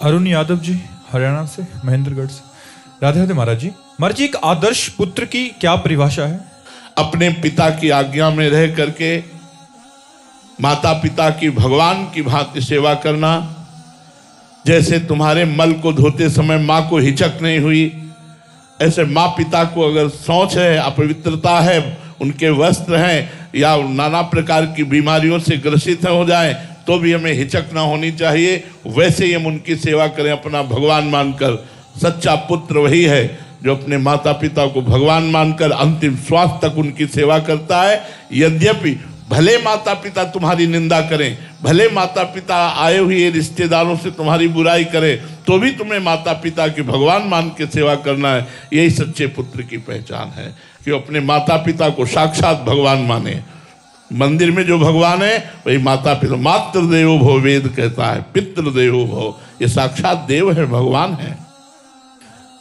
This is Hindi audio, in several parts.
अरुण यादव जी हरियाणा से, महेंद्रगढ़ से। राधे राधे महाराज जी। महाराज जी, एक आदर्श पुत्र की क्या परिभाषा है? अपने पिता की आज्ञा में रह करके माता पिता की भगवान की भांति सेवा करना। जैसे तुम्हारे मल को धोते समय माँ को हिचक नहीं हुई, ऐसे माँ पिता को अगर शौच है, अपवित्रता है, उनके वस्त्र हैं या नाना प्रकार की बीमारियों से ग्रसित हो जाए तो भी हमें हिचक ना होनी चाहिए। वैसे ही हम उनकी सेवा करें अपना भगवान मानकर। सच्चा पुत्र वही है जो अपने माता पिता को भगवान मानकर अंतिम श्वास तक उनकी सेवा करता है। यद्यपि भले माता पिता तुम्हारी निंदा करें, भले माता पिता आए हुए रिश्तेदारों से तुम्हारी बुराई करें, तो भी तुम्हें माता पिता की भगवान मान के सेवा करना है। यही सच्चे पुत्र की पहचान है कि अपने माता पिता को साक्षात भगवान माने। मंदिर में जो भगवान है वही माता पिता। मातृ देवो भव वेद कहता है, पितृ देवो भव, ये साक्षात देव है, भगवान है।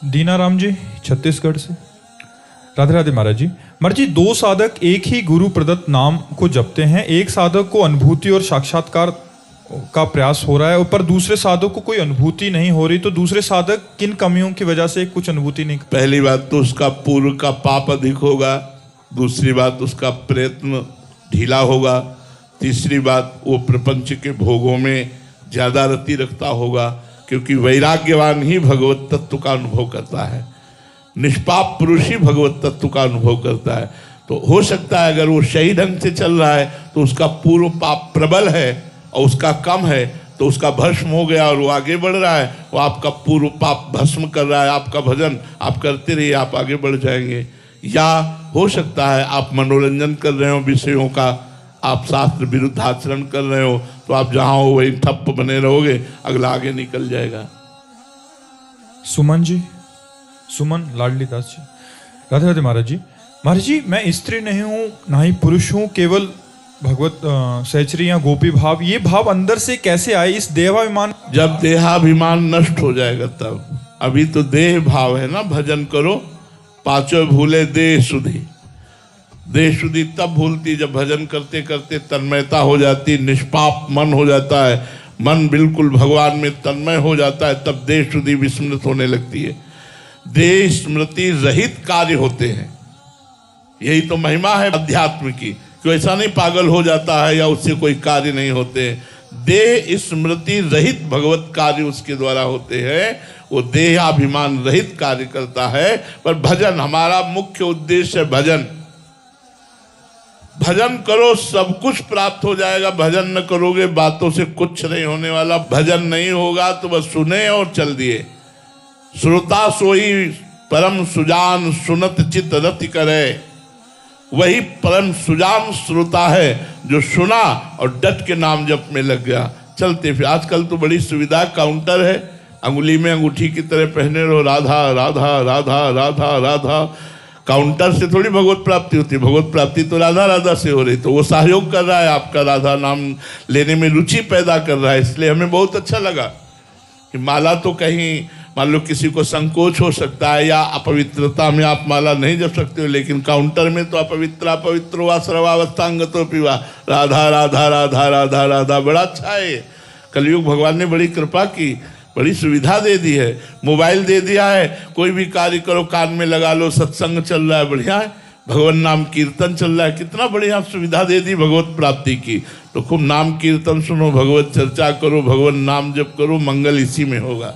दीनाराम जी छत्तीसगढ़ से। राधे राधे महाराज जी। महाराज जी, दो साधक एक ही गुरु प्रदत्त नाम को जपते हैं। एक साधक को अनुभूति और साक्षात्कार का प्रयास हो रहा है, पर दूसरे साधक को कोई अनुभूति नहीं हो रही, तो दूसरे साधक किन कमियों की वजह से कुछ अनुभूति नहीं? पहली बात तो उसका पूर्व का पाप अधिक होगा, दूसरी बात उसका प्रयत्न ढीला होगा, तीसरी बात वो प्रपंच के भोगों में ज्यादा रति रखता होगा, क्योंकि वैराग्यवान ही भगवत तत्व का अनुभव करता है। निष्पाप पुरुष ही भगवत तत्व का अनुभव करता है। तो हो सकता है अगर वो सही ढंग से चल रहा है तो उसका पूर्व पाप प्रबल है और उसका कम है, तो उसका भस्म हो गया और वो आगे बढ़ रहा है। वो आपका पूर्व पाप भस्म कर रहा है। आपका भजन आप करते रहिए, आप आगे बढ़ जाएंगे। या हो सकता है आप मनोरंजन कर रहे हो विषयों का, आप शास्त्र विरुद्ध आचरण कर रहे हो, तो आप जहाँ हो वही ठप्प बने रहोगे, अगला आगे निकल जाएगा। सुमन जी, सुमन लाडली दास जी। राधे राधे महाराज जी। महाराज जी, मैं स्त्री नहीं हूँ ना ही पुरुष हूँ, केवल भगवत सहचरी या गोपी भाव, ये भाव अंदर से कैसे आए? इस देहाभिमान, जब देहाभिमान नष्ट हो जाएगा तब। अभी तो देह भाव है ना। भजन करो पांचों भूले देह शुद्धि। देह शुद्धि तब भूलती जब भजन करते करते तन्मयता हो जाती, निष्पाप मन हो जाता है, मन बिल्कुल भगवान में तन्मय हो जाता है, तब देह शुद्धि विस्मृत होने लगती है। देह स्मृति रहित कार्य होते हैं, यही तो महिमा है अध्यात्म की। क्यों ऐसा नहीं पागल हो जाता है या उससे कोई कार्य नहीं होते। देह स्मृति रहित भगवत कार्य उसके द्वारा होते हैं। वो देहाभिमान रहित कार्य करता है। पर भजन हमारा मुख्य उद्देश्य है। भजन भजन करो, सब कुछ प्राप्त हो जाएगा। भजन न करोगे बातों से कुछ नहीं होने वाला। भजन नहीं होगा तो बस सुने और चल दिए। श्रोता सोई परम सुजान, सुनत चित रति करे। वही परम सुजान श्रोता है जो सुना और डट के नाम जप में लग गया। चलते फिर आजकल तो बड़ी सुविधा, काउंटर है, अंगुली में अंगूठी की तरह पहने रहो, राधा राधा राधा राधा राधा। काउंटर से थोड़ी भगवत प्राप्ति होती है। भगवत प्राप्ति तो राधा राधा से हो रही। तो वो सहयोग कर रहा है, आपका राधा नाम लेने में रुचि पैदा कर रहा है। इसलिए हमें बहुत अच्छा लगा कि माला तो कहीं मान लो किसी को संकोच हो सकता है या अपवित्रता में आप माला नहीं जप सकते हो, लेकिन काउंटर में तो अपवित्र वा सर्वावस्थांगतो पिवा, राधा राधा राधा राधा राधा। बड़ा अच्छा है। कलयुग भगवान ने बड़ी कृपा की, बड़ी सुविधा दे दी है। मोबाइल दे दिया है, कोई भी कार्य करो कान में लगा लो, सत्संग चल रहा है, बढ़िया है। भगवान नाम कीर्तन चल रहा है, कितना बढ़िया सुविधा दे दी भगवत प्राप्ति की। तो खूब नाम कीर्तन सुनो, भगवत चर्चा करो, भगवान नाम जप करो, मंगल इसी में होगा।